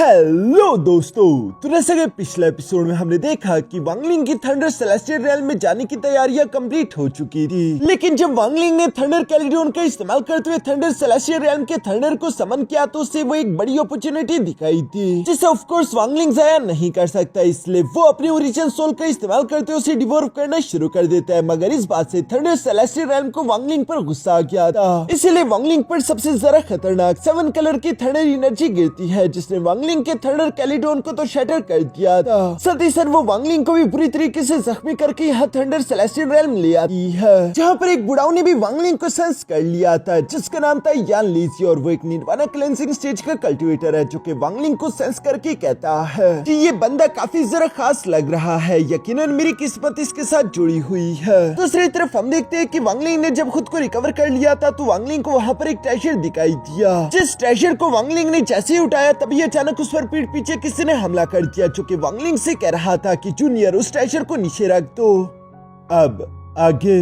Hello दोस्तों, तो जैसे कि पिछले एपिसोड में हमने देखा कि वांगलिंग की थंडर सेलेस्टियल रेल्म में जाने की तैयारियां कंप्लीट हो चुकी थी। लेकिन जब वांगलिंग ने थंडर कैलिडोन का इस्तेमाल करते हुए थंडर सेलेस्टियल रेल्म के थंडर को समन किया तो उसे वो एक बड़ी अपॉर्चुनिटी दिखाई थी, जिसे ऑफ कोर्स वांगलिंग जाया नहीं कर सकता। इसलिए वो अपने ओरिजिन सोल का इस्तेमाल करते हुए उसे डिवोर्व करना शुरू कर देता है। मगर इस बात से थंडर सेलेस्टियल रेल्म को वांगलिंग पर गुस्सा आ गया था, इसीलिए वांगलिंग पर सबसे ज्यादा खतरनाक 7 कलर की थंडर एनर्जी गिरती है, जिसने वांगलिंग के थंडर कैलिडोन को तो शटर कर दिया था। साथ ही सर वो वांगलिंग को भी बुरी तरीके से जख्मी करके यहाँ थंडर सेलेस्टियल रेल्म ले आती है, जहाँ पर एक बुढ़ाऊ ने भी वांगलिंग को सेंस कर लिया था, जिसका नाम था यान लीजी, और वो एक निर्वाणा क्लेंसिंग स्टेज का कल्टिवेटर है, जो कि वांगलिंग को सेंस करके कहता है कि ये बंदा काफी जरा खास लग रहा है, यकीनन मेरी किस्मत इसके साथ जुड़ी हुई है। दूसरी तरफ हम देखते हैं कि वांगलिंग ने जब खुद को रिकवर कर लिया था तो वांगलिंग को वहाँ पर एक ट्रेजर दिखाई दिया, जिस ट्रेजर को वांगलिंग ने जैसे ही उठाया तभी अचानक उस पर पीठ पीछे किसी ने हमला कर दिया, जो कि वांगलिंग से कह रहा था कि जूनियर उस ट्रेजर को नीचे रख दो। अब आगे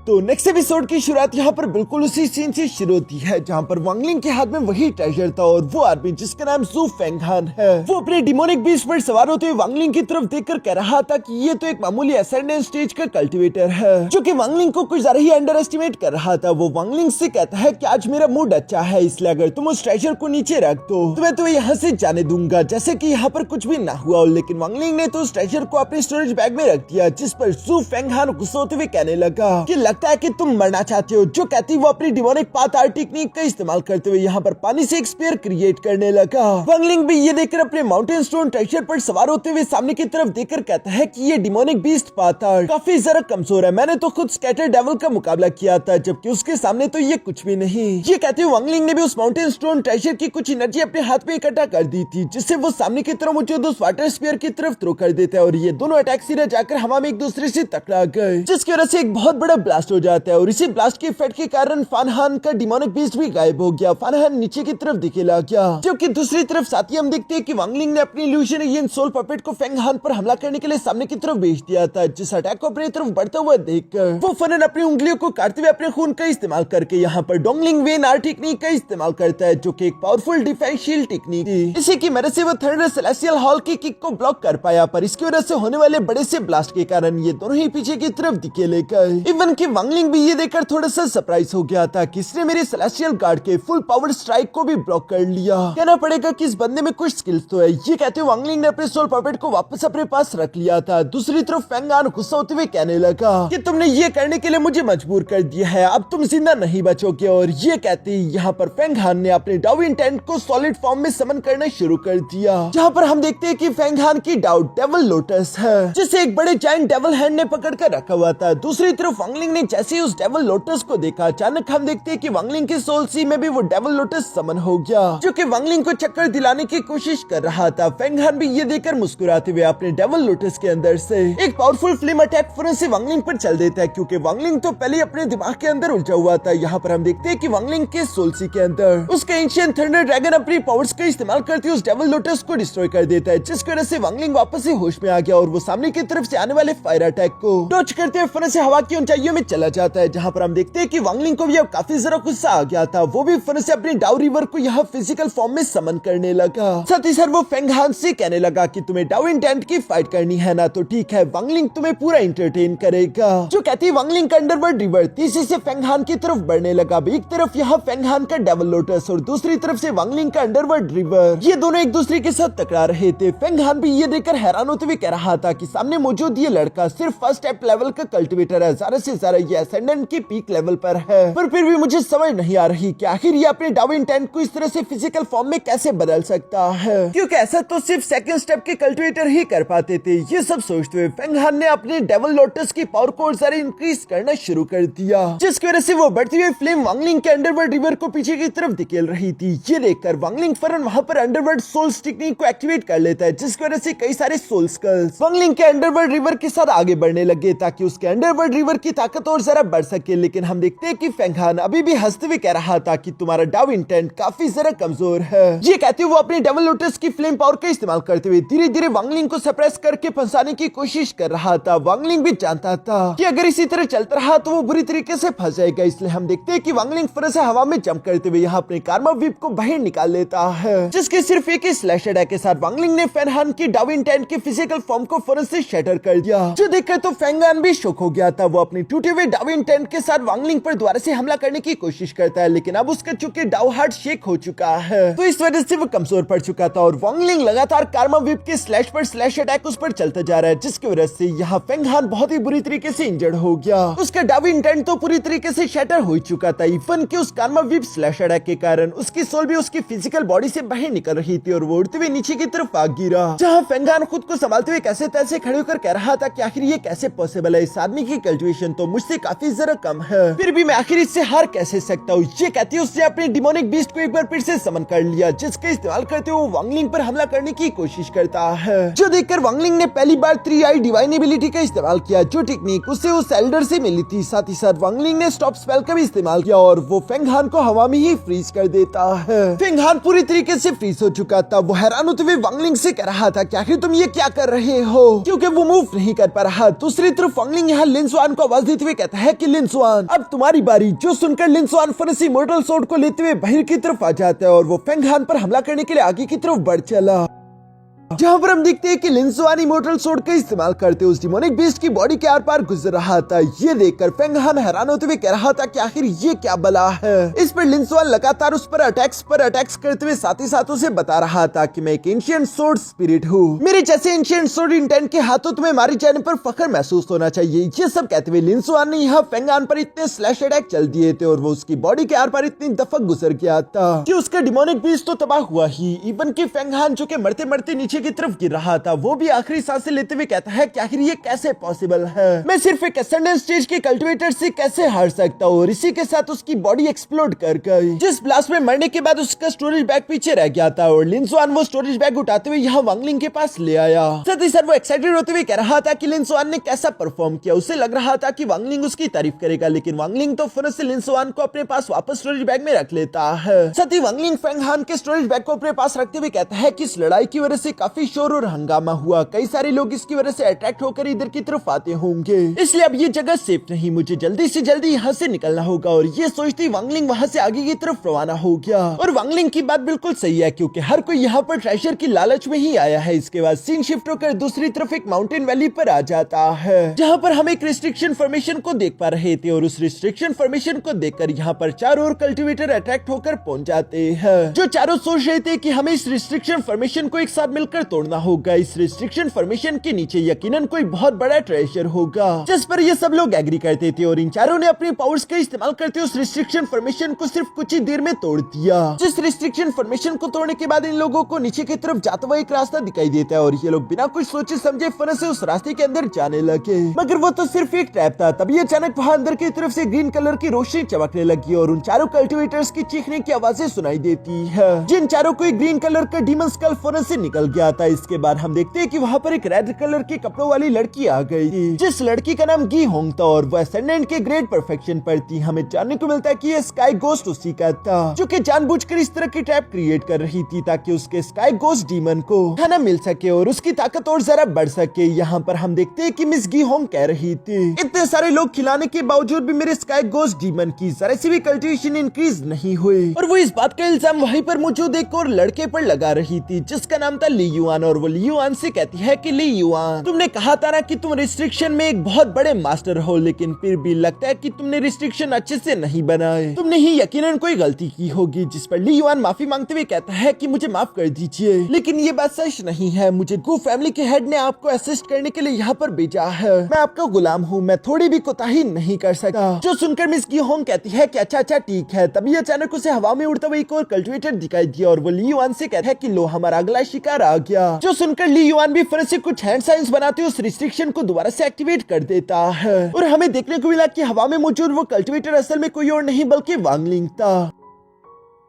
तो नेक्स्ट एपिसोड की शुरुआत यहाँ पर बिल्कुल उसी सीन से शुरू होती है, जहाँ पर वांगलिंग के हाथ में वही ट्रेजर था और वो आदमी जिसका नाम जू फेंगहान है, वो अपने डिमोनिक बीस्ट पर सवार होते हुए वांगलिंग की तरफ देखकर कह रहा था कि ये तो एक मामूली असेंडेंट स्टेज का कल्टिवेटर है, जो कि वांगलिंग को कुछ ज्यादा ही अंडर एस्टिमेट कर रहा था। वो वांगलिंग से कहता है कि आज मेरा मूड अच्छा है, इसलिए अगर तुम उस ट्रेजर को नीचे रख दो तो मैं तुम्हें यहाँ से जाने दूंगा, जैसे कि यहाँ पर कुछ भी ना हुआ। लेकिन वांगलिंग ने तो उस ट्रेजर को अपने स्टोरेज बैग में रख दिया, जिस पर जू फेंगहान गुस्सा होते हुए कहने लगा कि लगता है कि तुम मरना चाहते हो। जो कहती वो अपनी डिमोनिक पाथ आर्ट टेक्निक का इस्तेमाल करते हुए यहाँ पर पानी से एक स्फीयर क्रिएट करने लगा। वांगलिंग भी ये देखकर अपने माउंटेन स्टोन ट्रेजर पर सवार होते हुए सामने की तरफ देखकर कहता है कि ये डिमोनिक बीस्ट पाथ आर्ट काफी जरा कमजोर है, मैंने तो खुद स्कैटर डेविल का मुकाबला किया था, जबकि उसके सामने तो ये कुछ भी नहीं। ये कहते हुए वांगलिंग ने भी उस माउंटेन स्टोन ट्रेजर की कुछ एनर्जी अपने हाथ में इकट्ठा कर दी थी, जिससे वो सामने की तरफ मौजूद उस वाटर स्फीयर की तरफ थ्रो कर देता है, और ये दोनों अटैक सीधा जाकर हवा में एक दूसरे से टकरा गए, जिसकी वजह से एक बहुत बड़ा ब्लास्ट हो जाता है। और इसी ब्लास्ट के इफेक्ट के कारण फानहान का डिमोनिक बीस्ट भी गायब हो गया। फानहान नीचे की तरफ दिखे लग गया, जबकि दूसरी तरफ साथ ही हम देखते हैं कि वांगलिंग ने अपनी इल्यूजन सोल पपेट को फेंगहान पर हमला करने के लिए सामने की तरफ भेज दिया था, जिस अटैक को अपनी तरफ बढ़ता हुआ देखकर वो फनन अपनी उंगलियों को काटते हुए अपने खून का इस्तेमाल करके यहाँ पर डोंगलिंग वेन आर्ट टेक्निक का इस्तेमाल करता है, जो कि एक पावरफुल डिफेंस शील्ड टेक्निक थी। इसी की मदद से वो थंडर सेलेस्टियल हॉल की किक को ब्लॉक कर पाया, पर इसकी वजह से होने वाले बड़े से ब्लास्ट के कारण ये दोनों ही पीछे की तरफ दिखे लेकर इवन की वांगलिंग भी ये देखकर थोड़ा सा सरप्राइज हो गया था कि इसने मेरे सेलेस्टियल गार्ड के फुल पावर स्ट्राइक को भी ब्लॉक कर लिया। कहना पड़ेगा कि इस बंदे में कुछ स्किल्स तो है। ये कहते हुए वांगलिंग ने अपने सोल पपेट को वापस अपने पास रख लिया था। दूसरी तरफ फेंगहान गुस्सा होते हुए कहने लगा कि तुमने ये करने के लिए मुझे मजबूर कर दिया है, अब तुम जिंदा नहीं बचोगे। और ये कहते ही यहाँ पर फेंगहान ने अपने डाउ इंटेंट को सॉलिड फॉर्म में समन करना शुरू कर दिया, जहाँ पर हम देखते हैं कि फेंगहान की डाउ डेविल लोटस है, जिसे एक बड़े जायंट डेविल हैंड ने पकड़ कर रखा हुआ था। दूसरी तरफ वांगलिंग ने जैसे ही उस डेविल लोटस को देखा, अचानक हम देखते हैं कि वांगलिंग के सोल सी में भी वो डेविल लोटस समन हो गया, जो कि वांगलिंग को चक्कर दिलाने की कोशिश कर रहा था। फेंगहान भी ये देखकर मुस्कुराते हुए अपने डेविल लोटस के अंदर से एक पावरफुल फ्लेम अटैक फौरन से वांगलिंग पर चल देता है, क्योंकि वांगलिंग तो पहले अपने दिमाग के अंदर उलझा हुआ था। यहाँ पर हम देखते हैं कि वांगलिंग के सोल सी के अंदर उसके एंशिएंट थंडर ड्रैगन अपनी पावर्स का इस्तेमाल करते हुए उस डेविल लोटस को डिस्ट्रॉय कर देता है, जिसकी वजह से वांगलिंग वापस से होश में आ गया और वो सामने की तरफ से आने वाले फायर अटैक को डॉज करते हुए फौरन से हवा की ऊंचाइयों में चला जाता है। जहाँ पर हम देखते हैं कि वांगलिंग को भी अब काफी जरा गुस्सा आ गया था, वो भी फन से अपने डाउ रिवर को यहाँ फिजिकल फॉर्म में समन करने लगा। साथ ही सर वो फेंगहान से कहने लगा कि तुम्हें डाउ इंटेंट की फाइट करनी है ना, तो ठीक है, वांगलिंग तुम्हें पूरा एंटरटेन करेगा। जो कहती वांगलिंग का अंडरवर्ल्ड रिवर तेजी से फेंगहान की तरफ बढ़ने लगा। एक तरफ यहाँ फेंगहान का डेविल लोटस और दूसरी तरफ से वांगलिंग का अंडरवर्ल्ड रिवर, ये दोनों एक दूसरे के साथ टकरा रहे थे। फेंगहान भी ये देखकर हैरान होते हुए कह रहा था कि सामने मौजूद ये लड़का सिर्फ फर्स्ट स्टेप लेवल का कल्टिवेटर है, ज्यादा से ज्यादा ये असेंडेंट की पीक लेवल पर है, पर फिर भी मुझे समझ नहीं आ रही कि आखिर ये अपने डाउ इंटेंट को इस तरह से फिजिकल फॉर्म में कैसे बदल सकता है, क्योंकि ऐसा तो सिर्फ सेकंड स्टेप के कल्टिवेटर ही कर पाते थे। ये सब सोचते हुए फेंगहान ने अपने डेविल लोटस की पावर को जरा इंक्रीज करना शुरू कर दिया, जिसकी वजह से वो बढ़ती हुई फ्लेम वांगलिंग के अंडरवर्ल्ड रिवर को पीछे की तरफ धकेल रही थी। ये देखकर वांगलिंग फौरन वहां पर अंडरवर्ल्ड सोल्स टेक्निक को एक्टिवेट कर लेता है, जिसकी वजह से कई सारे सोल स्कल्स वांगलिंग के अंडरवर्ल्ड रिवर के साथ आगे बढ़ने लगे, ताकि उसके अंडरवर्ल्ड रिवर की ताकत और जरा बढ़ सके। लेकिन हम देखते हैं कि फेंगहान अभी भी हंसते हुए कह रहा था कि तुम्हारा डाउ इंटेंट काफी जरा कमजोर है। ये कहते हुए वो अपनी डबल लोटस की फ्लेम पावर का इस्तेमाल करते हुए धीरे धीरे वांग लिंग को सप्रेस करके फंसाने की कोशिश कर रहा था। वांग लिंग भी जानता था कि अगर इसी तरह चलता रहा तो वो बुरी तरीके से फंस जाएगा। इसलिए हम देखते हैं कि वांग लिंग फिर से हवा में जंप करते हुए यहाँ अपने कार्मा व्हीप को बाहर निकाल लेता है, जिसके सिर्फ एक ही स्लैश अटैक के साथ वांग लिंग ने फेंगहान की डाउ इंटेंट के फिजिकल फॉर्म को फौरन से शटर कर दिया। जो देखकर तो फेंगहान भी शॉक हो गया था। वो अपनी टूटे हुए डाउ इंटेंट के साथ वांग लिंग पर दोबारा से हमला करने की कोशिश करता है, लेकिन अब उसका चूंकि डाउ हार्ट शेक हो चुका है तो इस वजह से वो कमजोर पड़ चुका था और वांग लिंग लगातार कार्मा व्हीप के स्लैश पर स्लैश अटैक उस पर चलता जा रहा है, जिसकी वजह से यहाँ फेंगहान बहुत ही बुरी तरीके से इंजर्ड हो गया। उसका डाउ इंटेंट तो पूरी तरीके से शटर हो चुका था। इवन कि उस कार्मा व्हीप स्लैश अटैक के कारण उसकी सोल भी उसकी फिजिकल बॉडी से बाहर निकल रही थी और वो उड़ते हुए नीचे की तरफ आ गिरा, जहाँ फेंगहान खुद को संभालते हुए कैसे तैसे खड़े होकर कह रहा था कि आखिर ये कैसे पॉसिबल है। इस आदमी की कल्टिवेशन तो मुझसे काफी जरा कम है, फिर भी मैं आखिर इससे हार कैसे सकता हूँ। ये कहती है उसने अपने डिमोनिक बीस्ट को एक बार फिर से समन कर लिया, जिसका इस्तेमाल करते हुए वांग लिंग पर हमला करने की कोशिश करता है। जो देखकर वांग लिंग ने पहली बार 3 आई डिवाइन एबिलिटी का इस्तेमाल किया, जो टेक्निक उसे उस एल्डर से मिली थी। साथ ही साथ वांग लिंग ने स्टॉप स्पेल का भी इस्तेमाल किया और वो फेंगहान को हवा में ही फ्रीज कर देता है। फेंगहान पूरी तरीके से फ्रीज हो चुका था। वो हैरान होते हुए वांग लिंग से कह रहा था कि आखिर तुम ये क्या कर रहे हो, क्योंकि वो मूव नहीं कर पा रहा। दूसरी तरफ वांग लिंग यहाँ लिन जुआन को आवाज देते हुए कहता है कि लिन जुआन अब तुम्हारी बारी। जो सुनकर लिन जुआन फरसी इमॉर्टल स्वॉर्ड को लेते हुए बाहर की तरफ आ जाता है और वो फेंगहान पर हमला करने के लिए आगे की तरफ बढ़ चला, जहाँ पर हम देखते हैं कि लिन जुआन इमॉर्टल स्वॉर्ड का इस्तेमाल करते उस डिमोनिक बीस्ट की बॉडी के आर पार गुजर रहा था। ये देखकर फेंगहान हैरान होते हुए कह रहा था कि आखिर ये क्या बला है। इस पर लिन जुआन लगातार उस पर अटैक्स करते हुए साथ ही साथ उसे बता रहा था कि मैं एक एंशिएंट स्वॉर्ड स्पिरिट हूँ, मेरे जैसे एंशिएंट स्वॉर्ड इंटेंट के हाथों तुम्हें मारे जाने पर फख्र महसूस होना चाहिए। ये सब कहते हुए लिन जुआन ने यहाँ फेंगहान पर इतने स्लैश अटैक चल दिए थे और वो उसकी बॉडी के आर पार इतनी दफक गुजर गया था कि उसका डिमोनिक बीस्ट तो तबाह हुआ ही। इवन कि फेंगहान जो कि मरते मरते नीचे की तरफ गिर रहा था, वो भी आखिरी सांसें लेते हुए कहता है कि आखिर ये कैसे पॉसिबल है। मैं सिर्फ एक असेंडेंट स्टेज के कल्टिवेटर से कैसे हार सकता हूँ। और इसी के साथ उसकी बॉडी एक्सप्लोड कर गई, जिस ब्लास्ट में मरने के बाद उसका स्टोरेज बैग पीछे रह गया था और लिन जुआन वो स्टोरेज बैग उठाते हुए यहाँ वांग लिंग के पास ले आया। साथ ही साथ वो एक्साइटेड होते हुए कह रहा था कि लिन जुआन ने कैसा परफॉर्म किया। उसे लग रहा था कि वांग लिंग उसकी तारीफ करेगा, लेकिन वांग लिंग तो फिर से लिन जुआन को अपने पास वापस स्टोरेज बैग में रख लेता है। साथ ही वांग लिंग फेंगहान के स्टोरेज बैग को अपने पास रखते हुए कहता है कि इस लड़ाई की वजह से काफी शोर और हंगामा हुआ, कई सारे लोग इसकी वजह से अट्रैक्ट होकर इधर की तरफ आते होंगे, इसलिए अब ये जगह सेफ नहीं, मुझे जल्दी से जल्दी यहाँ से निकलना होगा। और ये सोचते ही वांग लिंग वहाँ से आगे की तरफ रवाना हो गया। और वांग लिंग की बात बिल्कुल सही है, क्योंकि हर कोई यहाँ पर ट्रेजर की लालच में ही आया है। इसके बाद सीन शिफ्ट होकर दूसरी तरफ एक माउंटेन वैली पर आ जाता है, जहाँ पर हम एक रिस्ट्रिक्शन फॉर्मेशन को देख पा रहे थे और उस रिस्ट्रिक्शन फॉर्मेशन को देखकर यहाँ पर चारों ओर कल्टिवेटर अट्रैक्ट होकर पहुंच जाते हैं, जो चारों सोच रहे थे कि हमें इस रिस्ट्रिक्शन फॉर्मेशन को एक साथ मिलकर तोड़ना होगा। इस रिस्ट्रिक्शन फॉर्मेशन के नीचे यकीनन कोई बहुत बड़ा ट्रेजर होगा, जिस पर ये सब लोग एग्री करते थे। और इन चारों ने अपने पावर्स का इस्तेमाल करते उस रिस्ट्रिक्शन फॉर्मेशन को सिर्फ कुछ ही देर में तोड़ दिया। जिस रिस्ट्रिक्शन फॉर्मेशन को तोड़ने के बाद इन लोगों को नीचे की तरफ जाता हुआ एक रास्ता दिखाई देता है और ये लोग बिना कुछ सोचे समझे फन से उस रास्ते के अंदर जाने लगे, मगर वो तो सिर्फ एक ट्रैप था। तभी अचानक वहाँ अंदर की तरफ से ग्रीन कलर की रोशनी चमकने लगी और उन चारों कल्टिवेटर्स की चीखने की आवाजें सुनाई देती है, जिन चारों को एक ग्रीन कलर का डीमन स्कल फौरन से निकल गया था। इसके बाद हम देखते हैं कि वहाँ पर एक रेड कलर के कपड़ों वाली लड़की आ गई थी, जिस लड़की का नाम गी होंग था और वह असेंडेंट के ग्रेट परफेक्शन पर थी। हमें जानने को मिलता है कि ये स्काई गोस्ट उसी का था, जो कि जानबूझकर इस तरह की ट्रैप क्रिएट कर रही थी ताकि उसके स्काई गोस्ट डीमन को खाना मिल सके और उसकी ताकत और जरा बढ़ सके। यहाँ पर हम देखते हैं कि मिस गी होंग कह रही थी, इतने सारे लोग खिलाने के बावजूद भी मेरे स्काई गोस्ट डीमन की जरा सी भी कल्टिवेशन इंक्रीज नहीं हुई। और वो इस बात का इल्जाम वहीं पर मौजूद एक और लड़के पर लगा रही थी, जिसका नाम था ली युआन। और वो ली युआन से कहती है कि ली युआन, तुमने कहा था ना कि तुम रिस्ट्रिक्शन में एक बहुत बड़े मास्टर हो, लेकिन फिर भी लगता है कि तुमने रिस्ट्रिक्शन अच्छे से नहीं बनाए, तुमने ही यकीनन कोई गलती की होगी। जिस पर ली युआन माफी मांगते हुए कहता है कि मुझे माफ कर दीजिए, लेकिन ये बात सच नहीं है। मुझे गू फैमिली के हेड ने आपको असिस्ट करने के लिए यहाँ पर भेजा है, मैं आपका गुलाम हूँ, मैं थोड़ी भी कोताही नहीं कर सकता। जो सुनकर मिस गी होंग कहती है कि अच्छा अच्छा ठीक है। तभी अचानक उसे हवा में उड़ता हुआ एक और कल्टिवेटर दिखाई दिया और वो ली युआन से कहता है कि लो हमारा अगला शिकार आ गया। जो सुनकर ली युआन भी फिर से कुछ हैंड साइंस बनाते उस रिस्ट्रिक्शन को दोबारा से एक्टिवेट कर देता है और हमें देखने को मिला कि हवा में मौजूद वो कल्टिवेटर असल में कोई और नहीं बल्कि वांग लिंग था।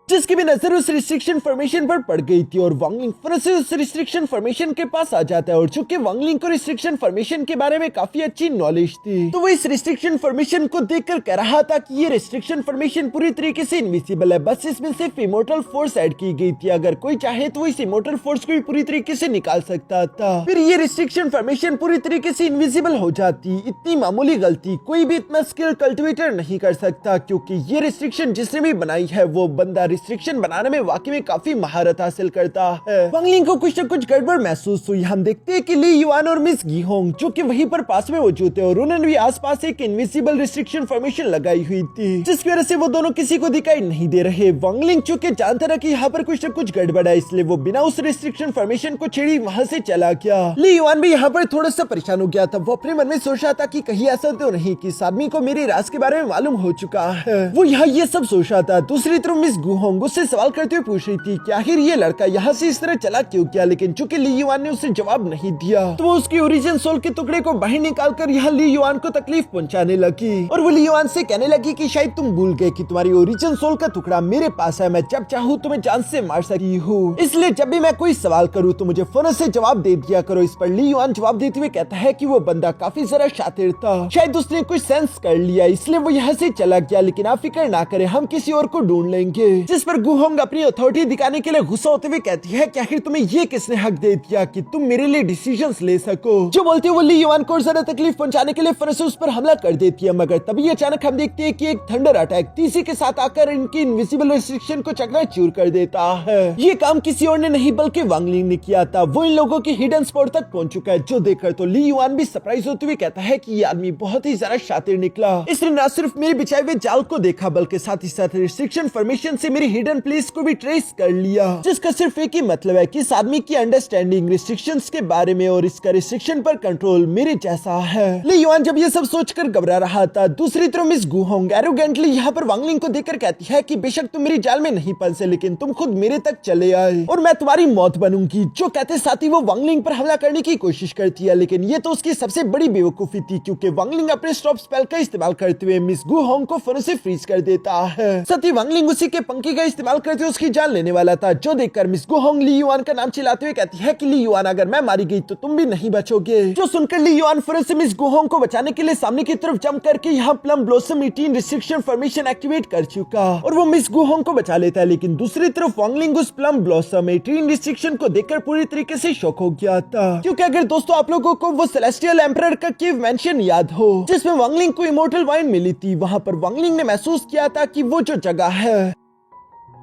जिसकी भी नजर उस रिस्ट्रिक्शन फॉर्मेशन पर पड़ गई थी और वांगलिंग फिर से उस रिस्ट्रिक्शन फॉर्मेशन के पास आ जाता है। और चूंकि वांगलिंग को रिस्ट्रिक्शन फॉर्मेशन के बारे में काफी अच्छी नॉलेज थी, तो वो इस रिस्ट्रिक्शन फॉर्मेशन को देखकर कह रहा था कि ये रिस्ट्रिक्शन फॉर्मेशन पूरी तरीके से इनविजिबल है, बस इसमें सिर्फ इमोर्टल फोर्स ऐड की गई थी। अगर कोई चाहे तो इस इमोर्टल फोर्स को भी पूरी तरीके से निकाल सकता था, फिर ये रिस्ट्रिक्शन फॉर्मेशन पूरी तरीके से इनविजिबल हो जाती। इतनी मामूली गलती कोई भी इतना स्किल कल्टिवेटर नहीं कर सकता, क्योंकि ये रिस्ट्रिक्शन जिसने भी बनाई है वो बंदा रिस्ट्रिक्शन बनाने में वाकई में काफी महारत हासिल करता है। वांगलिंग को कुछ न कुछ गड़बड़ महसूस हुई। हम देखते हैं कि ली युआन और मिस गीहोंग जो कि वहीं पर पास में मौजूद थे और उन्होंने भी आसपास एक इनविजिबल रिस्ट्रिक्शन फॉर्मेशन लगाई हुई थी, जिसकी वजह से वो दोनों किसी को दिखाई नहीं दे रहे। वांगलिंग चूंकि जानता रहा कि यहाँ पर कुछ न कुछ गड़बड़ है, इसलिए वो बिना उस रिस्ट्रिक्शन फॉर्मेशन को छेड़ी वहाँ से चला गया। ली युआन भी यहाँ पर थोड़ा सा परेशान हो गया था। वो अपने मन में सोच रहा था कि कहीं ऐसा तो नहीं कि इस आदमी को मेरे राज के बारे में मालूम हो चुका है। वो यहाँ ये सब सोच रहा था। दूसरी तरफ मिस गूहोंग उससे सवाल करते हुए पूछ रही थी कि आखिर ये लड़का यहाँ से इस तरह चला क्यों गया, लेकिन चूंकि ली युआन ने उसे जवाब नहीं दिया तो वो उसकी ओरिजिन सोल के टुकड़े को बाहर निकालकर यहाँ ली युआन को तकलीफ पहुंचाने लगी। और वो ली युआन से कहने लगी कि शायद तुम भूल गए कि तुम्हारी ओरिजिन सोल का टुकड़ा मेरे पास है, मैं जब चाहूँ तुम्हें जान से मार सकती हूँ, इसलिए जब भी मैं कोई सवाल करूँ तो मुझे फौरन से जवाब दे दिया करो। इस पर ली युआन जवाब देते हुए कहता है कि वो बंदा काफी जरा शातिर था, शायद उसने कुछ सेंस कर लिया इसलिए वो यहाँ से चला गया, लेकिन आप फिक्र ना करें, हम किसी और को ढूंढ लेंगे। जिस पर गूहोंग अपनी अथॉरिटी दिखाने के लिए गुस्सा होते हुए कहती है कि आखिर तुम्हें ये किसने हक दे दिया कि तुम मेरे लिए डिसीजंस ले सको। जो बोलती है वो ली युआन को ज्यादा तकलीफ पहुंचाने के लिए फिर से उस पर हमला कर देती है, मगर तभी अचानक हम देखते हैं कि एक थंडर अटैक तीसरी के साथ आकर इनकी इनविजिबल रिस्ट्रिक्शन को चकनाचूर कर देता है। ये काम किसी और ने नहीं बल्कि वांगलिंग ने किया था। वो इन लोगों की हिडन स्पॉट तक पहुंच चुका है, जो देखकर तो ली युआन भी सरप्राइज होते हुए कहता है कि ये आदमी बहुत ही ज्यादा शातिर निकला। इसने न सिर्फ मेरे बिछाए हुए जाल को देखा बल्कि साथ ही साथ रिस्ट्रिक्शन फॉर्मेशन से मेरी हिडन प्लेस को भी ट्रेस कर लिया, जिसका सिर्फ एक ही मतलब है कि इस आदमी की अंडरस्टैंडिंग रिस्ट्रिक्शंस के बारे में और इसका रिस्ट्रिक्शन पर कंट्रोल मेरे जैसा है। ली युआन जब ये सब सोचकर घबरा रहा था, दूसरी तरफ मिस गूहोंग एरोगेंटली यहाँ पर वांगलिंग को देखकर कहती है कि बेशक तुम मेरी जाल में नहीं फंसे, लेकिन तुम खुद मेरे तक चले आए और मैं तुम्हारी मौत बनूंगी। जो कहते साथ ही वो वांगलिंग पर हमला करने की कोशिश करती है, लेकिन ये तो उसकी सबसे बड़ी बेवकूफी थी, क्योंकि वांगलिंग अपने स्टॉप स्पेल का इस्तेमाल करते हुए मिस गूहोंग को फौरन से फ्रीज कर देता है। साथ ही वांगलिंग उसी के पंखे का इस्तेमाल करते हुए उसकी जान लेने वाला था, जो देखकर मिस गूहोंग ली युआन का नाम चिल्लाते हुए कहती है कि ली युआन अगर मैं मारी गई तो तुम भी नहीं बचोगे। जो सुनकर ली युआन फौरन से मिस गूहोंग को बचाने के लिए सामने की तरफ जंप करके यहाँ plum blossom 18 restriction formation activate कर चुका और वो मिस गूहोंग को बचा लेता है, लेकिन दूसरी तरफ वांगलिंग उस प्लम ब्लॉसम 18 रिस्ट्रिक्शन को देखकर पूरी तरीके से शॉक हो गया था। क्योंकि अगर दोस्तों आप लोगों को वो सेलेस्टियल एम्परर का केव मेंशन याद हो जिसमें वांगलिंग को इमोर्टल वाइन मिली थी, वहां पर वांगलिंग ने महसूस किया था कि वो जो जगह है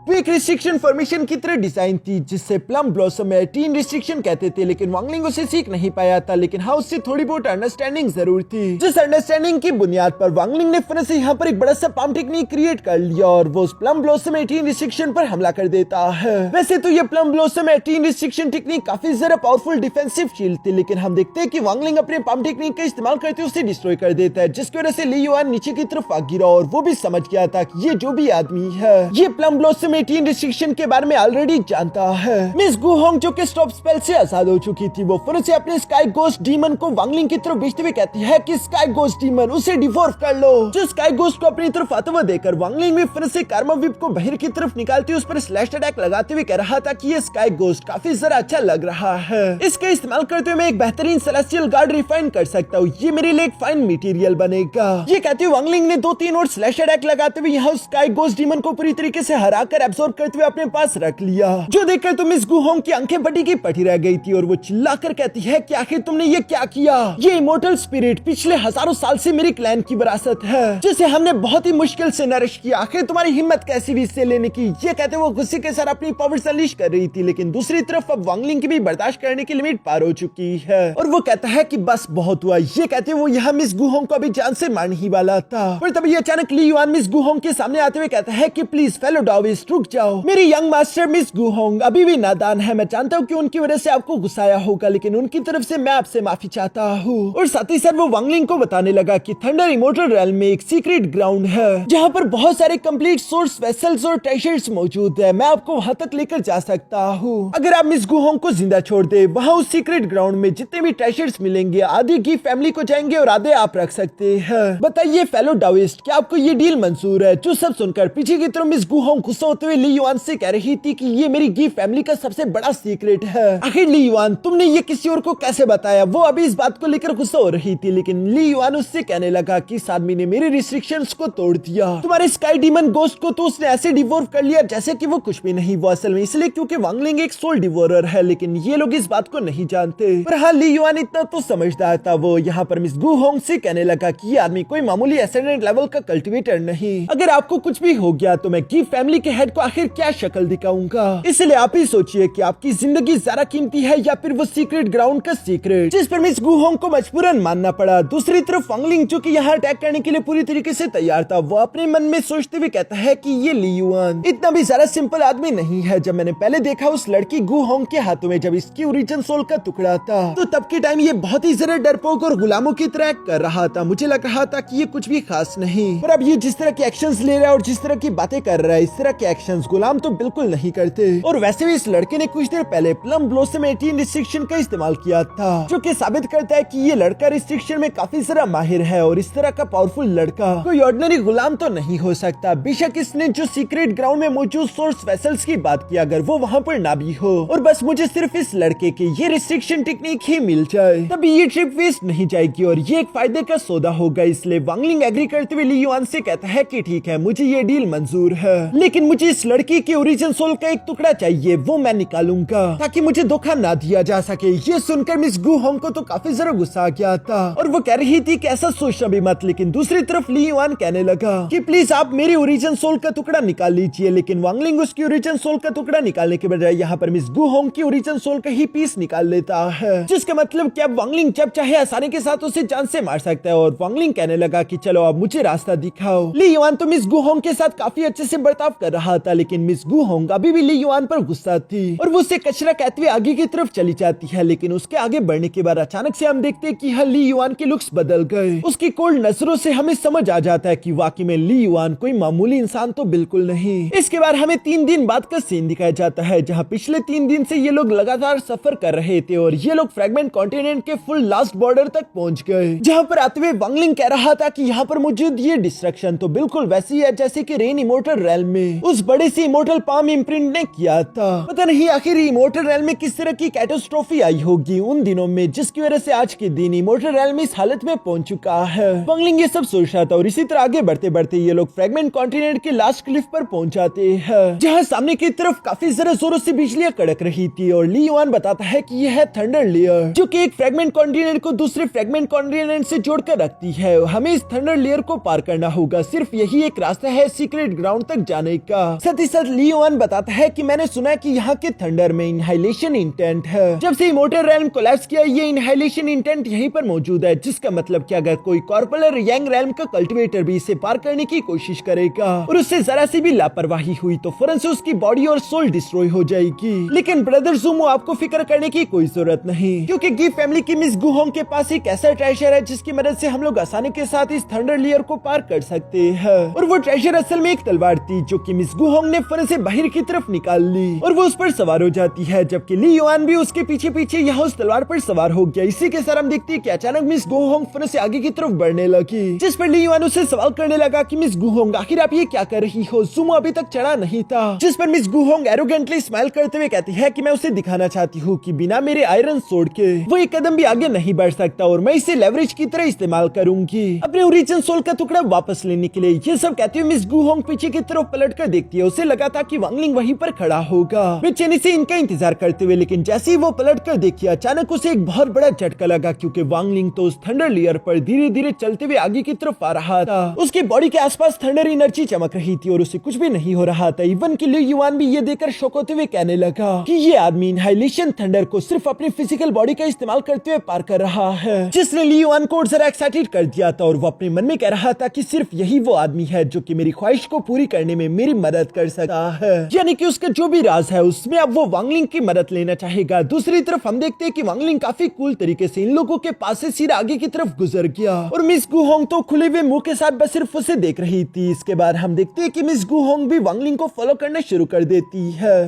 वो एक रिस्ट्रिक्शन फॉर्मेशन की तरह डिजाइन थी, जिससे प्लम ब्लॉसम में 18 रिस्ट्रिक्शन कहते थे, लेकिन वांगलिंग उसे सीख नहीं पाया था। लेकिन हाँ, उससे थोड़ी बहुत अंडरस्टैंडिंग जरूर थी, जिस अंडरस्टैंडिंग की बुनियाद पर वांगलिंग ने फिर से यहाँ पर एक बड़ा सा पाम टेक्निक क्रिएट कर लिया और वो उस प्लम ब्लॉसम 18 रिस्ट्रिक्शन पर हमला कर देता है। वैसे तो ये प्लम ब्लॉसम 18 रिस्ट्रिक्शन टेक्निक काफी ज्यादा पावरफुल डिफेंसिव शील्ड थी, लेकिन हम देखते हैं कि वांगलिंग अपने पाम टेक्निक का इस्तेमाल करते उसे डिस्ट्रॉय कर देता है, जिसकी वजह से ली युआन नीचे की तरफ आ गिरा और वो भी समझ गया था कि ये जो भी आदमी है ये प्लम ब्लॉसम 18 रिस्ट्रिक्शन के बारे में ऑलरेडी जानता है। मिस गूहोंग जो कि स्टॉप स्पेल से आजाद हो चुकी थी, वो फिर से अपने स्काई गोस्ट डीमन को वांगलिंग की तरफ भेजते हुए कहती है कि स्काई गोस्ट डीमन उसे डिवॉर्फ कर लो। जो स्काई गोस्ट को अपनी तरफ आता हुआ देखकर वांगलिंग भी फिर से कार्मा विप को बाहर की तरफ निकालती उस पर स्लैश अटैक लगाते हुए कह रहा था कि ये स्काई गोस्ट काफी जरा अच्छा लग रहा है, इसका इस्तेमाल करते हुए मैं एक बेहतरीन सेलेस्टियल गार्ड रिफाइन कर सकता हूँ, ये मेरे लिए एक फाइन मटेरियल बनेगा। ये कहते हुए वांगलिंग ने 2-3 और स्लैश अटैक लगाते हुए यहाँ स्काई गोस्ट डीमन को पूरी तरीके से हराकर एब्सॉर्ब करते हुए अपने पास रख लिया। जो देखकर तो मिस गूहोंग की आंखें बटी की पटी रह गई थी और वो चिल्लाकर कहती है कि आखिर तुमने ये क्या किया। ये इमोर्टल स्पिरिट पिछले हजारों साल से मेरी क्लैन की विरासत है, जिसे हमने बहुत ही मुश्किल से नरिश किया, आखिर तुम्हारी हिम्मत कैसी भी इससे लेने की। ये कहते वो गुस्से के साथ अपनी पावर्स अनलीश कर रही थी, लेकिन दूसरी तरफ अब वांगलिंग की भी बर्दाश्त करने की लिमिट पार हो चुकी है और वो कहता है कि बस बहुत हुआ। ये कहते वो यहाँ मिस गूहोंग को अभी जान से मारने ही वाला था, पर तभी अचानक ली युआन मिस गूहोंग के सामने आते हुए कहता है कि प्लीज फेलो डाओइस्ट रुक जाओ, मेरी यंग मास्टर मिस गूहोंग अभी भी नादान है, मैं जानता हूँ कि उनकी वजह से आपको गुस्साया होगा, लेकिन उनकी तरफ से मैं आपसे माफी चाहता हूँ। और साथ ही साथ वो वांगलिंग को बताने लगा कि थंडर इमोर्टल रेल्म में एक सीक्रेट ग्राउंड है जहाँ पर बहुत सारे कंप्लीट सोर्स वेसल्स और ट्रेजर्स मौजूद है, मैं आपको वहाँ तक लेकर जा सकता हूँ। अगर आप मिस गूहोंग को जिंदा छोड़ दे, वहाँ उस सीक्रेट ग्राउंड में जितने भी ट्रेजर्स मिलेंगे आधे की फैमिली को जाएंगे और आधे आप रख सकते हैं। बताइए फेलो डाओइस्ट, क्या आपको ये डील मंजूर है? जो सब सुनकर पीछे की तरफ मिस गूहोंग गुस्सा होते हुए ली युआन से कह रही थी कि ये मेरी गी फैमिली का सबसे बड़ा सीक्रेट है। आखिर ली युआन तुमने ये किसी और को कैसे बताया? वो अभी इस बात को लेकर गुस्सा हो रही थी, लेकिन ली युआन उससे कहने लगा कि इस आदमी ने मेरे रिस्ट्रिक्शंस को तोड़ दिया। तुम्हारे स्काई डीमन गोस्ट को तो उसने ऐसे डिवोर कर लिया जैसे कि वो कुछ भी नहीं। वो असल में इसलिए क्योंकि वांगलिंग एक सोल डिवोरर है, लेकिन ये लोग इस बात को नहीं जानते। पर हाँ, ली युआन इतना तो समझदार था। वो यहाँ पर मिस गु होंग से कहने लगा कि ये आदमी कोई मामूली एसेंडेंट लेवल का कल्टिवेटर नहीं। अगर आपको कुछ भी हो गया तो मैं गी फैमिली के हेड को आखिर क्या शक्ल दिखाऊंगा। इसलिए आप ही सोचिए कि आपकी जिंदगी ज्यादा कीमती है या फिर वो सीक्रेट ग्राउंड का सीक्रेट, जिस पर मिस गु होंग को मजबूरन मानना पड़ा। दूसरी तरफ वांगलिंग जो कि यहाँ अटैक करने के लिए पूरी तरीके से तैयार था, वो अपने मन में सोचते हुए कहता है कि ये ली युआन इतना भी ज्यादा सिंपल आदमी नहीं है। जब मैंने पहले देखा उस लड़की गु होंग के हाथों में जब इसकी ओरिजिन सोल का टुकड़ा था, तो तब के टाइम ये बहुत ही ज्यादा डरपोक और गुलामों की तरह कर रहा था। मुझे लग रहा था कि ये कुछ भी खास नहीं, पर अब ये जिस तरह के एक्शंस ले रहा है और जिस तरह की बातें कर रहा है, इस तरह के एक्शंस गुलाम तो बिल्कुल नहीं करते। और वैसे भी इस लड़के ने कुछ देर पहले प्लम ब्लॉसम 18 रिस्ट्रिक्शन का इस्तेमाल किया था, जो कि साबित करता है कि ये लड़का रिस्ट्रिक्शन में काफी ज्यादा माहिर है। और इस तरह का पावरफुल लड़का कोई ऑर्डिनरी गुलाम तो नहीं हो सकता। बेशक इसने जो सीक्रेट ग्राउंड में मौजूद सोर्स वेसल्स की बात की, अगर वो वहाँ पर ना भी हो और बस मुझे सिर्फ इस लड़के की ये रिस्ट्रिक्शन टेक्निक ही मिल जाए, तभी ये ट्रिप वेस्ट नहीं जाएगी और ये एक फायदे का सौदा होगा। इसलिए वांगलिंग एग्री करते हुए ली युआन से कहता है कि ठीक है, मुझे ये डील मंजूर है, लेकिन मुझे इस लड़की के ओरिजिन सोल का एक टुकड़ा चाहिए, वो मैं निकालूंगा ताकि मुझे धोखा ना दिया जा सके। ये सुनकर मिस गु होंग को तो काफी जरा गुस्सा आ गया था और वो कह रही थी कि ऐसा सोचना भी मत, लेकिन दूसरी तरफ ली युआन कहने लगा कि प्लीज आप मेरे ओरिजिन सोल का टुकड़ा निकाल लीजिए। लेकिन वांगलिंग उसकी ओरिजिन सोल का टुकड़ा निकालने के बजाय यहाँ पर मिस गु होंग की ओरिजिन सोल का ही पीस निकाल लेता है, जिसका मतलब कि अब वांगलिंग जब चाहे आसानी के साथ उसे जान से मार सकता है। और वांगलिंग कहने लगा कि चलो अब मुझे रास्ता दिखाओ। ली युआन तो मिस गु होंग के साथ काफी अच्छे से बर्ताव कर रहा था, लेकिन मिस गु होंग अभी भी ली युआन पर गुस्सा थी और वो उसे कचरा कहते हुए आगे की तरफ चली जाती है। लेकिन उसके आगे बढ़ने के बाद अचानक से हम देखते हैं कि ली युआन के लुक्स बदल गए। उसकी कोल्ड नजरों से हमें समझ आ जाता है कि वाकई में ली युआन कोई मामूली इंसान तो बिल्कुल नहीं। इसके बाद हमें 3 दिन बाद का सीन दिखाया जाता है, जहाँ पिछले 3 दिन से ये लोग लगातार सफर कर रहे थे और ये लोग फ्रेगमेंट कॉन्टिनेंट के फुल लास्ट बॉर्डर तक पहुंच गए, जहाँ पर आते हुए वांगलिंग कह रहा था कि यहाँ पर मौजूद ये डिस्ट्रक्शन तो बिल्कुल वैसी है जैसे कि रेन इमोर्टल रेल्म में उस बड़े से इमोर्टल पाम इम्प्रिंट ने किया था। पता नहीं आखिर इमोर्टल रेल्म में किस तरह की कैटास्ट्रोफी आई होगी उन दिनों में, जिसकी वजह से आज के दिन इमोर्टल रेल्म इस हालत में पहुंच चुका है। वांगलिंग ये सब सोच रहा था और इसी तरह आगे बढ़ते बढ़ते ये लोग फ्रेगमेंट कॉन्टिनेंट के लास्ट क्लिफ पर पहुंच जाते हैं, जहाँ सामने की तरफ काफी जरा जोरों से बिजलियां कड़क रही थी। और ली युआन बताता है कि यह है थंडर लेयर, जो कि एक फ्रेगमेंट कॉन्टिनेंट को दूसरे फ्रेगमेंट कॉन्टिनेंट से जोड़कर रखती है। हमें इस थंडर लेयर को पार करना होगा, सिर्फ यही एक रास्ता है सीक्रेट ग्राउंड तक जाने का। साथ ही साथ ली युआन बताता है कि मैंने सुना है कि यहाँ के थंडर में इनहाइलेशन इंटेंट है। जब से इमोर्टल रेल्म कोलैप्स किया, ये इनहाइलेशन इंटेंट यहीं पर मौजूद है, जिसका मतलब कि अगर कोई कॉर्पोरल यांग रेल्म का कल्टिवेटर भी इसे पार करने की कोशिश करेगा और उससे जरा सी भी लापरवाही हुई तो फौरन से उसकी बॉडी और सोल डिस्ट्रॉय हो जाएगी। लेकिन ब्रदर ज़ूमो, आपको फिक्र करने की कोई जरूरत नहीं, क्योंकि गी फैमिली की मिस गु होंग के पास एक ऐसा ट्रेजर है जिसकी मदद से हम लोग आसानी के साथ इस थंडर लेयर को पार कर सकते हैं। और वो ट्रेजर असल में एक तलवार थी, जो कि मिस गु होंग ने फौरन से बाहर की तरफ निकाल ली और वो उस पर सवार हो जाती है, जबकि ली युआन भी उसके पीछे पीछे यहाँ उस तलवार पर सवार हो गया। इसी के साथ हम देखते हैं कि अचानक मिस गु होंग फौरन से आगे की तरफ बढ़ने लगी, जिस पर ली युआन उससे सवाल करने लगा कि मिस गु होंग आखिर आप ये क्या कर रही हो, ज़ूमो अभी तक चढ़ा नहीं था। जिस पर मिस गु होंग एरोगेंटली स्माइल करते हुए कहती है कि मैं उसे दिखाना चाहती हूँ कि बिना मेरे आयरन सोर्ड के वो एक कदम भी आगे नहीं बढ़ सकता और मैं इसे लेवरेज की तरह इस्तेमाल करूंगी अपने ओरिजिन सोल का टुकड़ा वापस लेने के लिए। ये सब कहते हुए मिस गु होंग पीछे की तरफ पलट कर देखती है। उसे लगा था कि वांगलिंग वहीं पर खड़ा होगा बेचैनी से इनका इंतजार करते हुए, लेकिन जैसे ही वो पलट कर देखी, अचानक उसे एक बहुत बड़ा झटका लगा, क्योंकि वांगलिंग तो उस थंडर लेयर पर धीरे धीरे चलते हुए आगे की तरफ आ रहा था। उसकी बॉडी के आसपास थंडर एनर्जी चमक रही थी और उसे कुछ भी नहीं हो रहा था। इवन कि ली युआन भी ये देखकर शॉक होते हुए कहने लगा कि ये आदमी इनहाइलेशन थंडर को सिर्फ अपनी फिजिकल बॉडी का इस्तेमाल करते हुए पार कर रहा है, जिसने ली युआन को जरा एक्साइटेड कर दिया था। और वो अपने मन में कह रहा था कि सिर्फ यही वो आदमी है जो कि मेरी ख्वाहिश को पूरी करने में मेरी मदद कर सकता है, यानी कि उसका जो भी राज है उसमें अब वो वांगलिंग की मदद लेना चाहेगा। दूसरी तरफ हम देखते हैं कि वांगलिंग काफी कूल तरीके से इन लोगों के पास से सीधा आगे की तरफ गुजर गया और मिस गु होंग तो खुले हुए मुंह के साथ बस सिर्फ उसे देख रही थी। इसके बाद हम देखते हैं कि मिस गु होंग भी वांगलिंग को फॉलो करना शुरू कर देती है।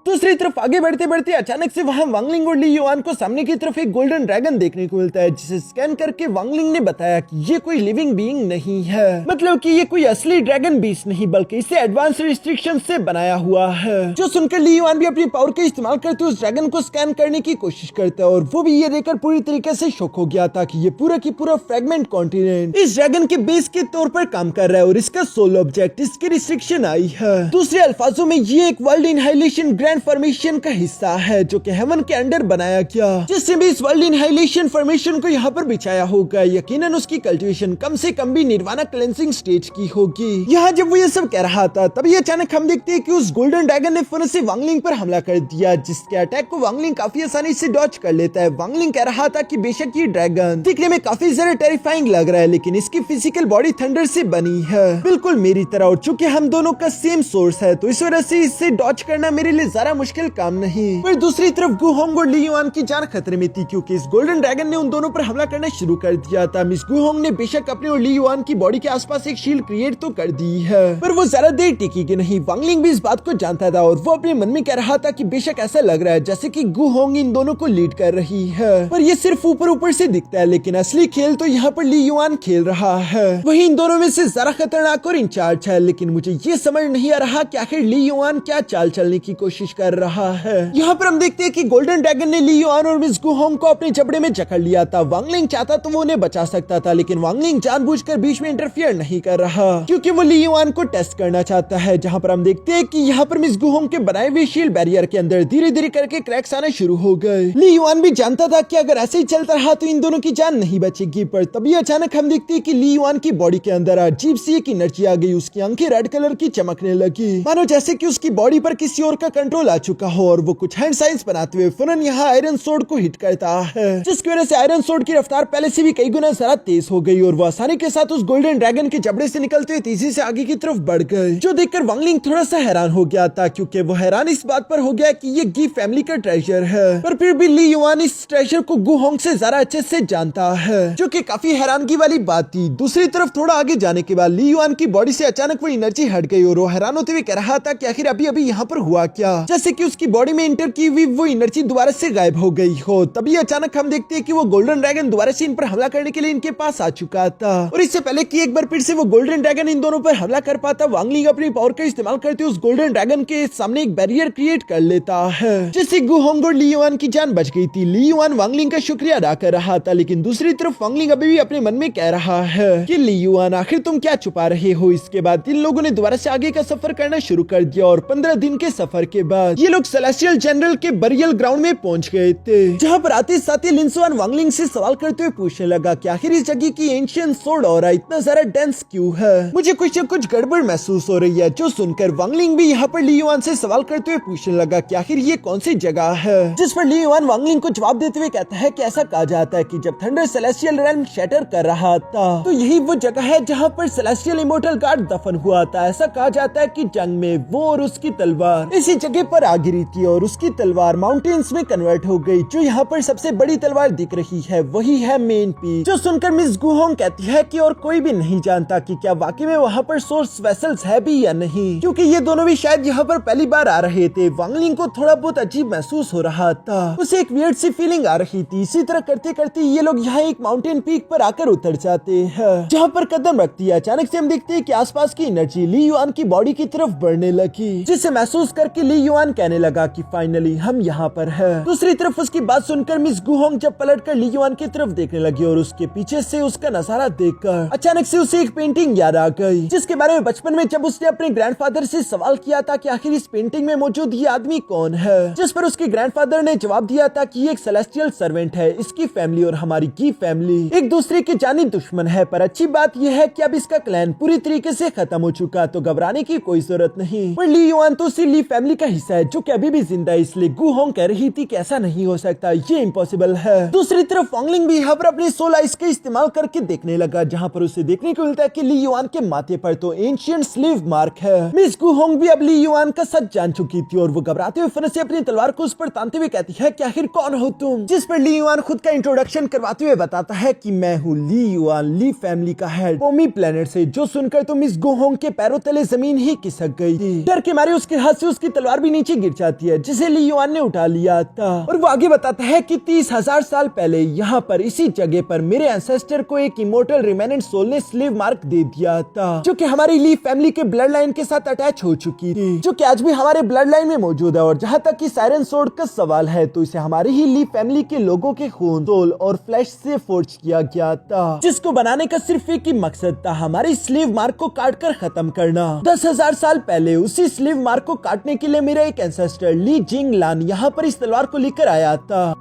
दूसरी तरफ आगे बढ़ते बढ़ते अचानक से वहाँ वांगलिंग और ली युआन को सामने की तरफ एक गोल्डन ड्रैगन देखने को मिलता है, जिसे स्कैन करके वांगलिंग ने बताया कि ये कोई लिविंग बीइंग नहीं है, मतलब कि ये कोई असली ड्रैगन बीस्ट नहीं बल्कि इसे एडवांस रिस्ट्रिक्शन से बनाया हुआ है। जो सुनकर ली युआन भी अपनी पावर का इस्तेमाल करते उस ड्रैगन को स्कैन करने की कोशिश करता है, और वो भी ये देखकर पूरी तरीके से शॉक हो गया था कि ये पूरा की पूरा फ्रेगमेंट कॉन्टिनेंट इस ड्रैगन के बेस के तौर पर काम कर रहा है और इसका सोल ऑब्जेक्ट इसकी रिस्ट्रिक्शन आई है। दूसरे अल्फाजों में ये एक वर्ल्ड इनहाइलेशन ग्रैंड फॉर्मेशन का हिस्सा है जो कि हेवन के अंडर बनाया गया, जिससे भी इस वर्ल्ड इनहाइलेशन फॉर्मेशन को यहाँ पर बिछाया होगा। यकीनन उसकी कल्टीवेशन कम से कम भी निर्वाणा क्लेंसिंग स्टेज की होगी। यहाँ जब वो ये सब कह रहा था तभी अचानक हम देखते हैं कि उस गोल्डन ड्रैगन ने फिर से वांगलिंग पर हमला कर दिया, जिसके अटैक को वांगलिंग काफी आसानी से डॉज कर लेता है। वांगलिंग कह रहा था कि बेशक ये ड्रैगन दिखने में काफी ज्यादा टेरिफाइंग लग रहा है, लेकिन इसकी फिजिकल बॉडी थंडर से बनी है, बिल्कुल मेरी तरह, और चूंकि हम दोनों का सेम सोर्स है तो इस वजह से इससे डॉज करना मेरे लिए ज्यादा मुश्किल काम नहीं। पर दूसरी तरफ गु होंग और ली युआन की जान खतरे में थी, क्योंकि इस गोल्डन ड्रैगन ने उन दोनों पर हमला करना शुरू कर दिया था। मिस गु होंग ने बेशक अपने और ली युआन की बॉडी के आसपास एक शील्ड क्रिएट तो कर दी है, पर वो ज्यादा देर टिकेगी नहीं। वांगलिंग भी इस बात को जानता था और वो अपने मन में कह रहा था कि बेशक ऐसा लग रहा है जैसे कि गु होंग इन दोनों को लीड कर रही है, पर ये सिर्फ ऊपर ऊपर से दिखता है, लेकिन असली खेल तो यहाँ पर ली युआन खेल रहा है। वही इन दोनों में से ज्यादा खतरनाक और इंचार्ज है, लेकिन मुझे ये समझ नहीं आ रहा कि आखिर ली युआन क्या चाल चलने की कोशिश कर रहा है। यहाँ पर हम देखते हैं कि गोल्डन ड्रैगन ने ली युआन और मिस गु होंग को अपने जबड़े में जकड़ लिया था। वांगलिंग चाहता तो वो उन्हें बचा सकता था, लेकिन वांगलिंग जानबूझकर बीच में इंटरफियर नहीं कर रहा, क्योंकि वो ली युआन को टेस्ट करना चाहता है। जहाँ पर हम देखते हैं कि यहाँ पर मिस गु होंग के बनाए हुए शील्ड बैरियर के अंदर धीरे धीरे करके क्रैक्स आने शुरू हो गए। ली युआन भी जानता था कि अगर ऐसे ही चलता रहा तो इन दोनों की जान नहीं बचेगी, पर तभी अचानक हम देखते हैं कि ली युआन की बॉडी के अंदर अजीब सी एक एनर्जी आ गई। उसकी आंखें रेड कलर की चमकने लगी, मानो जैसे कि उसकी बॉडी पर किसी और का कंट्रोल आ चुका हो, और वो कुछ हैंड साइंस बनाते हुए फौरन यहाँ आयरन सोर्ड को हिट करता है, जिसकी वजह से आयरन सोर्ड की रफ्तार पहले से भी कई गुना ज्यादा तेज हो गई और वो आसानी के साथ उस गोल्डन ड्रैगन के जबड़े से निकलते हुए तेजी से आगे की तरफ बढ़ गए, जो देखकर वांगलिंग थोड़ा सा हैरान हो गया था, क्योंकि वो हैरान इस बात पर हो गया कि ये गी फैमिली का ट्रेजर है, पर फिर भी ली युआन इस ट्रेजर को गु होंग से ज्यादा अच्छे से जानता है, जो कि काफी हैरानगी वाली बात थी। दूसरी तरफ थोड़ा आगे जाने के बाद ली युआन की बॉडी से अचानक वो एनर्जी हट गई और वो हैरान होते हुए कह रहा था कि आखिर अभी अभी यहाँ पर हुआ क्या, जैसे कि उसकी बॉडी में इंटर की हुई वो एनर्जी दोबारा से गायब हो गई हो। तभी अचानक हम देखते हैं कि वो गोल्डन ड्रैगन दोबारा से इन पर हमला करने के लिए इनके पास आ चुका था, और इससे पहले कि एक बार फिर से वो गोल्डन ड्रैगन इन दोनों पर हमला कर पाता, वांगलिंग अपनी पावर का इस्तेमाल करते उस गोल्डन ड्रैगन के सामने एक बैरियर क्रिएट कर लेता है, जिससे गु होंग और ली युआन की जान बच गई थी। ली युआन वांगलिंग का शुक्रिया अदा कर रहा था, लेकिन दूसरी तरफ वांगलिंग अभी भी अपने मन में कह रहा है कि ली युआन आखिर तुम क्या छुपा रहे हो। इसके बाद इन लोगों ने दोबारा से आगे का सफर करना शुरू कर दिया, और 15 दिन के सफर के बाद ये लोग सेलेस्टियल जनरल के बरियल ग्राउंड में पहुंच गए थे, जहाँ पर आते साथ ही लिन सुआन वांगलिंग से सवाल करते हुए पूछने लगा कि आखिर इस जगह की एंशिएंट सोर्ड ऑरा इतना ज्यादा डेंस क्यों है, मुझे कुछ न कुछ गड़बड़ महसूस हो रही है। जो सुनकर वांगलिंग भी यहाँ पर ली युआन से सवाल करते हुए पूछने लगा कि आखिर ये कौन सी जगह है, जिस पर ली युआन वांगलिंग को जवाब देते हुए कहता है कि ऐसा कहा जाता है कि जब थंडर सेलेस्टियल रेल्म शैटर कर रहा था तो यही वो जगह है जहाँ पर सेलेस्टियल इमोर्टल गार्ड दफन हुआ था। ऐसा कहा जाता है कि जंग में वो और उसकी तलवार इसी जगह पर आ गिरी थी और उसकी तलवार माउंटेन्स में कन्वर्ट हो गई। जो यहाँ पर सबसे बड़ी तलवार दिख रही है वही है मेन पीक। जो सुनकर मिस गु होंग कहती है कि और कोई भी नहीं जानता कि क्या वाकई में वहाँ पर सोर्स वेसल्स है भी या नहीं, क्योंकि ये दोनों भी शायद यहाँ पर पहली बार आ रहे थे। वांगलिंग को थोड़ा बहुत अजीब महसूस हो रहा था, उसे एक वियर्ड सी फीलिंग आ रही थी। इसी तरह करते करते ये लोग यहाँ एक माउंटेन पीक पर आकर उतर जाते हैं, जहाँ पर कदम रखती है। अचानक से हम देखते हैं कि आसपास की एनर्जी ली युआन की बॉडी की तरफ बढ़ने लगी, जिसे महसूस करके ली युआन कहने लगा कि फाइनली हम यहाँ पर है। दूसरी तरफ उसकी बात सुनकर मिस गु होंग जब पलटकर ली युआन की तरफ देखने लगी और उसके पीछे से उसका नजारा देखकर अचानक से उसे एक पेंटिंग याद आ गई, जिसके बारे में बचपन में जब उसने अपने ग्रैंडफादर से सवाल किया था कि आखिर इस पेंटिंग में मौजूद ये आदमी कौन है, जिस पर उसके ग्रैंडफादर ने जवाब दिया था कि ये एक सेलेस्टियल सर्वेंट है। इसकी फैमिली और हमारी की फैमिली एक दूसरे के जानी दुश्मन है, पर अच्छी बात यह है कि अब इसका क्लैन पूरी तरीके से खत्म हो चुका, तो घबराने की कोई जरूरत नहीं। पर ली युआन तो उसी ली फैमिली का हिस्सा है जो कि अभी भी जिंदा है, इसलिए गु होंग कह रही थी कि ऐसा नहीं हो सकता, ये इम्पॉसिबल है। दूसरी तरफ वांगलिंग भी यहाँ पर अपने सोल आइज का इस्तेमाल करके देखने लगा, जहाँ पर उसे देखने को मिलता है कि ली युआन के माथे पर तो एंशिएंट स्लीव मार्क है। मिस गु होंग भी अब ली युआन का सच जान चुकी थी और वो घबराते हुए फिर से अपनी तलवार को उस पर तानते हुए कहती है कि आखिर कौन हो तुम, जिस पर ली युआन खुद का इंट्रोडक्शन करवाते हुए बताता है कि मैं हूँ ली युआन, ली फैमिली का हेड पोमी प्लेनेट से। जो सुनकर तो मिस गु होंग के पैरों तले जमीन ही खिसक गई थी। डर के मारे उसके हाथ से उसकी तलवार भी नीचे गिर जाती है, जिसे ली युआन ने उठा लिया था। और वो आगे बताता है कि 30,000 साल पहले यहाँ पर इसी जगह पर मेरे एंसेस्टर को एक इमोर्टल रिमेनेंट सोल ने स्लेव मार्क दे दिया था, जो कि हमारी ली फैमिली के ब्लड लाइन के साथ अटैच हो चुकी थी, जो कि आज भी हमारे ब्लड लाइन में मौजूद है। और जहाँ तक कि सायरन सोर्ड का सवाल है, तो इसे हमारी ही ली फैमिली के लोगों के खून, सोल और फ्लैश से फोर्ज किया गया था, जिसको बनाने का सिर्फ एक ही मकसद था, हमारी स्लेव मार्क को काट कर खत्म करना। 10,000 साल पहले उसी स्लेव मार्क को काटने के लिए मेरा एक एंसेस्टर ली जिंग लान यहाँ पर इस तलवार को लेकर आया था।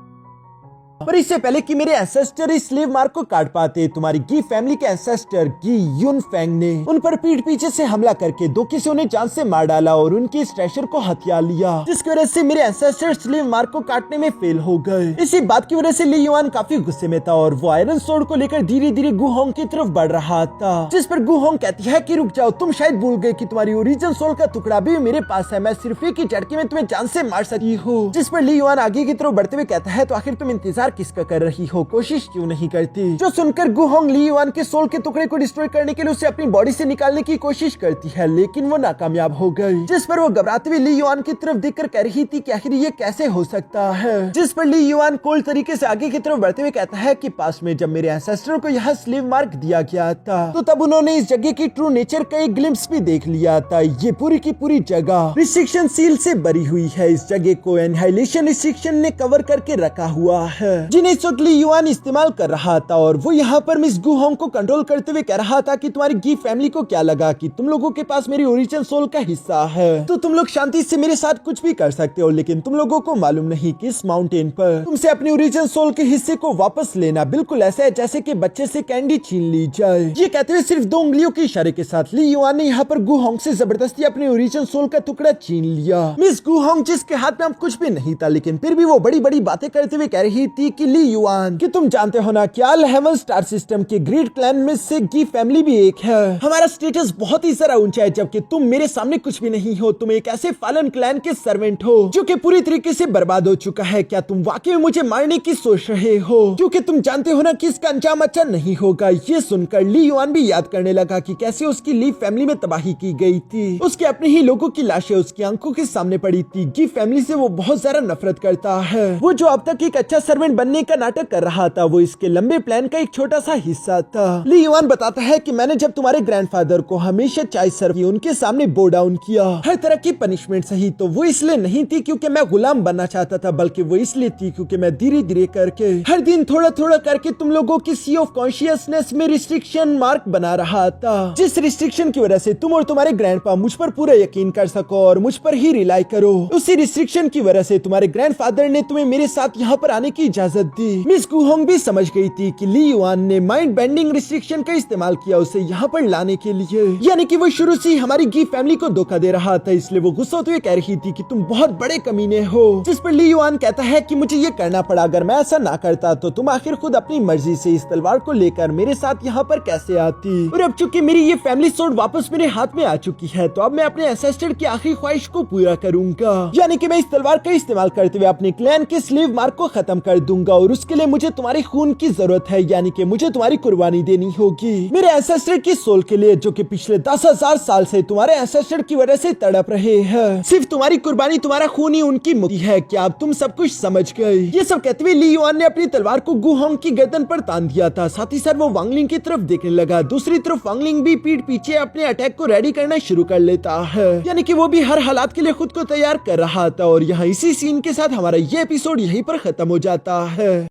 पर इससे पहले कि मेरे एंसेस्टर इस स्लेव मार्क को काट पाते, तुम्हारी गी फैमिली के एंसेस्टर गी युन फेंग ने उन पर पीठ पीछे से हमला करके धोखे से उन्हें जान से मार डाला और उनकी स्ट्रेचर को हथिया लिया, जिसकी वजह से मेरे एंसेस्टर स्लेव मार्क को काटने में फेल हो गए। इसी बात की वजह से ली युआन काफी गुस्से में था और वो आयरन सोर्ड को लेकर धीरे धीरे गु होंग की तरफ बढ़ रहा था, जिस पर गु होंग कहती है कि रुक जाओ, तुम शायद भूल गए कि तुम्हारी ओरिजिनल सोल का टुकड़ा भी मेरे पास है, मैं सिर्फ एक ही झटके में तुम्हें जान से मार सकती हूँ। जिस पर ली युआन आगे की तरफ बढ़ते हुए कहता है, तो आखिर तुम इंतजार किसका कर रही हो, कोशिश क्यों नहीं करती? जो सुनकर गु होंग ली युआन के सोल के टुकड़े को डिस्ट्रॉय करने के लिए उसे अपनी बॉडी से निकालने की कोशिश करती है, लेकिन वो नाकामयाब हो गई। जिस पर वो घबराते हुए ली युआन की तरफ देखकर कह रही थी कि आखिर ये कैसे हो सकता है। जिस पर ली युआन कोल्ड तरीके से आगे की तरफ बढ़ते हुए कहता है कि पास में जब मेरे एंसेस्टर को यहाँ स्लेव मार्क दिया गया था, तो तब उन्होंने इस जगह की ट्रू नेचर का एक ग्लिम्स भी देख लिया था। ये पूरी की पूरी जगह रिस्ट्रिक्शन सील से भरी हुई है। इस जगह को एनहाइलेशन रिस्ट्रिक्शन ने कवर करके रखा हुआ है, जिन्हें इस वक्त ली युआन इस्तेमाल कर रहा था। और वो यहाँ पर मिस गु होंग को कंट्रोल करते हुए कह रहा था कि तुम्हारी गी फैमिली को क्या लगा कि तुम लोगों के पास मेरी ओरिजिनल सोल का हिस्सा है, तो तुम लोग शांति से मेरे साथ कुछ भी कर सकते हो, लेकिन तुम लोगों को मालूम नहीं कि इस माउंटेन पर तुमसे अपनी ओरिजिनल सोल के हिस्से को वापस लेना बिल्कुल ऐसा है जैसे कि बच्चे से कैंडी छीन ली जाए। ये कहते हुए सिर्फ 2 उंगलियों के इशारे के साथ ली युआन ने यहाँ पर गु होंग से जबरदस्ती अपनी ओरिजिनल सोल का टुकड़ा छीन लिया। मिस गु होंग जिसके हाथ में अब कुछ भी नहीं था, लेकिन फिर भी वो बड़ी बड़ी बातें करते हुए कह रही थी कि ली युआन, कि तुम जानते हो ना कि अल हेवन स्टार सिस्टम के ग्रेट क्लैन में से गी फैमिली भी एक है। हमारा स्टेटस बहुत ही सारा ऊंचा है, जबकि तुम मेरे सामने कुछ भी नहीं हो। तुम एक ऐसे फालन क्लैन के सर्वेंट हो जो कि पूरी तरीके से बर्बाद हो चुका है। क्या तुम वाकई में मुझे मारने की सोच रहे हो? क्योंकि तुम जानते हो ना कि इसका अंजाम अच्छा नहीं होगा। ये सुनकर ली युआन भी याद करने लगा कि कैसे उसकी ली फैमिली में तबाही की गई थी। उसके अपने ही लोगों की लाशें उसकी आंखों के सामने पड़ी थी। गी फैमिली से वो बहुत ज्यादा नफरत करता है। वो जो अब तक एक अच्छा सर्वेंट बनने का नाटक कर रहा था, वो इसके लंबे प्लान का एक छोटा सा हिस्सा था। ली युआन बताता है कि मैंने जब तुम्हारे ग्रैंडफादर को हमेशा चाय सर्व की, उनके सामने बो डाउन किया, हर तरह की पनिशमेंट सही, तो वो इसलिए नहीं थी क्योंकि मैं गुलाम बनना चाहता था, बल्कि वो इसलिए थी क्योंकि मैं धीरे धीरे करके हर दिन थोड़ा थोड़ा करके तुम लोगों की सी ऑफ कॉन्शियसनेस में रिस्ट्रिक्शन मार्क बना रहा था, जिस रिस्ट्रिक्शन की वजह से तुम और तुम्हारे ग्रैंडपा मुझ पर पूरा यकीन कर सको और मुझ पर ही रिलाई करो। उसी रिस्ट्रिक्शन की वजह से तुम्हारे ग्रैंडफादर ने तुम्हें मेरे साथ यहाँ पर आने की इजाजत दी। मिस गु होंग भी समझ गई थी कि ली युआन ने माइंड बेंडिंग रिस्ट्रिक्शन का इस्तेमाल किया उसे यहाँ पर लाने के लिए, यानी कि वो शुरू से हमारी गी फैमिली को धोखा दे रहा था। इसलिए वो गुस्सा होते हुए कह रही थी कि तुम बहुत बड़े कमीने हो। जिस पर ली युआन कहता है कि मुझे ये करना पड़ा, अगर मैं ऐसा ना करता तो तुम आखिर खुद अपनी मर्जी से इस तलवार को लेकर मेरे साथ यहाँ पर कैसे आती। और अब चूंकि मेरी ये फैमिली सोर्ड वापस मेरे हाथ में आ चुकी है, तो अब मैं अपने एंसेस्टर की आखिरी ख्वाहिश को पूरा करूंगा, यानी कि मैं इस तलवार का इस्तेमाल करते हुए अपने क्लैन के स्लेव मार्क को खत्म कर दूंगा। और उसके लिए मुझे तुम्हारे खून की जरूरत है, यानी कि मुझे तुम्हारी कुर्बानी देनी होगी मेरे एंसेस्टर की सोल के लिए, जो कि पिछले 10,000 साल से तुम्हारे एंसेस्टर की वजह से तड़प रहे हैं। सिर्फ तुम्हारी कुर्बानी, तुम्हारा खून ही उनकी मुक्ति है। क्या अब तुम सब कुछ समझ गए? ये सब कहते हुए ली युआन ने अपनी तलवार को गु होंग की गर्दन पर तान दिया था। साथ ही साथ वो वांग लिंग की तरफ देखने लगा। दूसरी तरफ वांग लिंग भी पीठ पीछे अपने अटैक को रेडी करना शुरू कर लेता है, यानी कि वो भी हर हालात के लिए खुद को तैयार कर रहा था। और यहाँ इसी सीन के साथ हमारा ये एपिसोड यहीं पर खत्म हो जाता है।